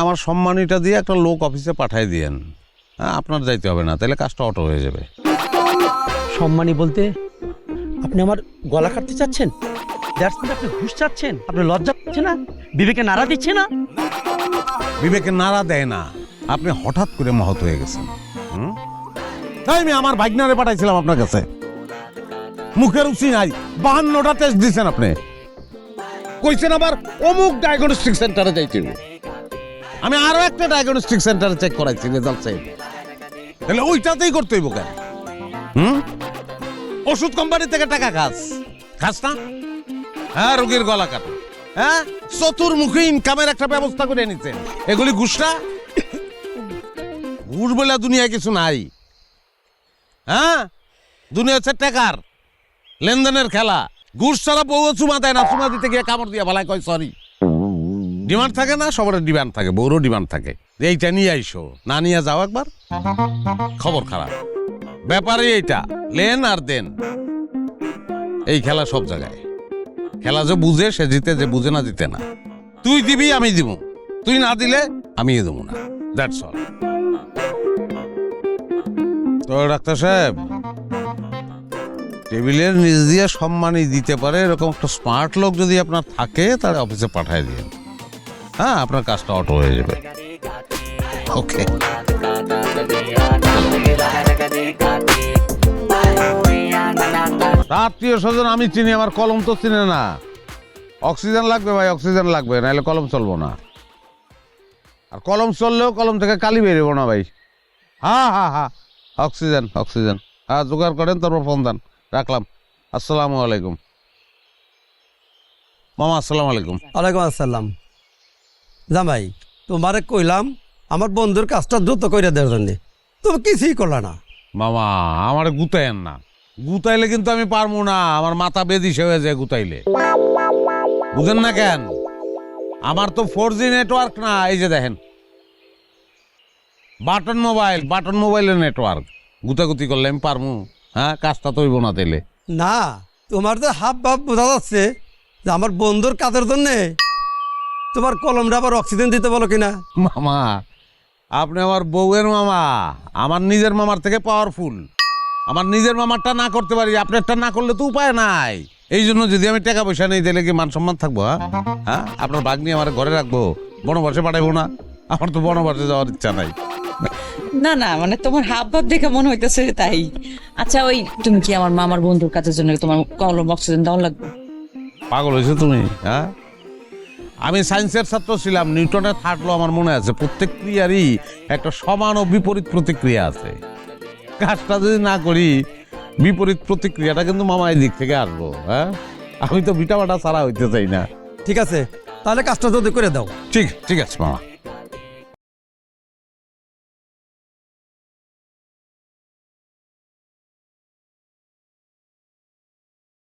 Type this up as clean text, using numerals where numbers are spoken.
আমার সম্মানীটা দিয়ে একটা লোক অফিসে পাঠিয়ে দিয়েন। হ্যাঁ, আপনার যাইতে হবে না, তাহলে কাজটা অটো হয়ে যাবে। সম্মানী বলতে আপনি আমার গলা কাটতে চাচ্ছেন? আপনি ঘুষ চাচ্ছেন? আপনি লজ্জা পাচ্ছে না? বিবেকে নাড়া দিচ্ছে না? বিবেকে নাড়া দেয় না, আপনি হঠাৎ করে মহৎ হয়ে গেছেন। তাই আমি আমার ভাগ্নারে পাঠাইছিলাম আপনার কাছে, মুখের রুচি নাই, 52টা টেস্ট দিচ্ছেন আপনি। কইছেন আবার অমুক ডায়াগনস্টিক সেন্টারে যাইতে হবে। আমি আরো একটা ডায়াগনস্টিক সেন্টারে চেক করাইছি, রেজাল্ট চাই, তাহলে ওইটাতেই করতে হইব কেন? ওষুধ কোম্পানি থেকে টাকা খাস না? হ্যাঁ, রোগীর গলা কাটা, হ্যাঁ, চতুর্মুখী ইনকামের একটা ব্যবস্থা করে নিচ্ছেন। এগুলি ঘুষ না? ঘুষ বলে দুনিয়ায় কিছু নাই। হ্যাঁ, দুনিয়া হচ্ছে টাকার লেনদেনের খেলা। ঘুষ ছাড়া বউ চুমা দেয় না, চুমা দিতে গিয়ে কামড় দিয়ে ভালাই কয় সরি। ডিমান্ড থাকে না, সবার ডিমান্ড থাকে, বউরও ডিমান্ড থাকে। এইটা নিয়ে আইসো, না নিয়ে যাও একবার, খবর খারাপ। ব্যাপারে এইটা লেন আর দেন, এই খেলা সব জায়গায়। খেলা যে বুঝে সে জিতে, যে বুঝে না জিতে না। তুই দিবি, আমি দিব, তুই না দিলে আমি দেবো না, দ্যাটস অল। তো ডাক্তার সাহেব, টেবিলের নিচ দিয়ে সম্মানী দিতে পারে এরকম একটা স্মার্ট লোক যদি আপনার থাকে, তাহলে অফিসে পাঠিয়ে দিন। হ্যাঁ, আপনার কাজটা অটো হয়ে যাবে। ওকে। আত্মীয় স্বজন আমি চিনি, আমার কলম তো চিনে না। অক্সিজেন লাগবে ভাই, অক্সিজেন লাগবে, নাহলে কলম চলবো না। আর কলম চললেও কলম থেকে কালি বেরোবো না ভাই। হ্যাঁ হ্যাঁ হ্যাঁ, অক্সিজেন অক্সিজেন, হ্যাঁ জোগাড় করেন, তারপর ফোন দেন। রাখলাম, আসসালামু আলাইকুম। মামা আসসালামু আলাইকুম। ওয়ালাইকুম আসসালাম। জামাই, তোমারে কইলাম আমার বন্ধুর কাজটা দ্রুত করে দেওয়ার জন্য, তুমি কিছুই করলা না। মামা আমার গুতাইয়েন না, গুতাইলে কিন্তু আমি পারবো না, আমার মাথা বেদিশে হয়ে যায় গুতাইলে। বুঝেন না কেন? আমার তো 4G নেটওয়ার্ক না, এই যে দেখেন বাটন মোবাইলের নেটওয়ার্ক। গুতাগুতি করলে আমি পারবো? হ্যাঁ, কাজটা তো হইব না তাইলে। না, তোমার তো হাব ভাব বোঝা যাচ্ছে যে আমার বন্ধুর কাজের জন্যে তোমার কলমটা আবার অক্সিজেন দিতে বলো কিনা। মামা আপনি আমার বউয়ের মামা, আমার নিজের মামার থেকে পাওয়ারফুল। আমার নিজের মামারটা না করতে পারি, আপনারটা না করলে তো উপায় নাই। এই জন্য যদি আমি টাকা পয়সা নেই, দিলে কি মান সম্মান থাকবো? হ্যাঁ, আপনার ভাগ নিয়ে আমার ঘরে রাখবো, বনবাসে পাঠাইবো না? আমার তো বনবাসে যাওয়ার ইচ্ছা নাই। না না, মানে তোমার হাব ভাব দেখে মনে হইতেছে তাই। আচ্ছা, ওই তুমি কি আমার মামার বন্ধুর কাজের জন্য তোমার কলম অক্সিজেন দেওয়া লাগবে? পাগল হয়েছে তুমি? হ্যাঁ, আমি সায়েন্সের ছাত্র ছিলাম, নিউটনের থার্ড ল আমার মনে আছে। প্রত্যেক ক্রিয়ারই একটা সমান ও বিপরীত প্রতিক্রিয়া আছে। কাজটা যদি না করি, বিপরীত প্রতিক্রিয়াটা কিন্তু মামা এই দিক থেকে আসবো। হ্যাঁ, আমি তো বিটা বাটা ছাড়া হইতে চাই না। ঠিক আছে, তাহলে কাজটা যদি করে দাও। ঠিক আছে মামা।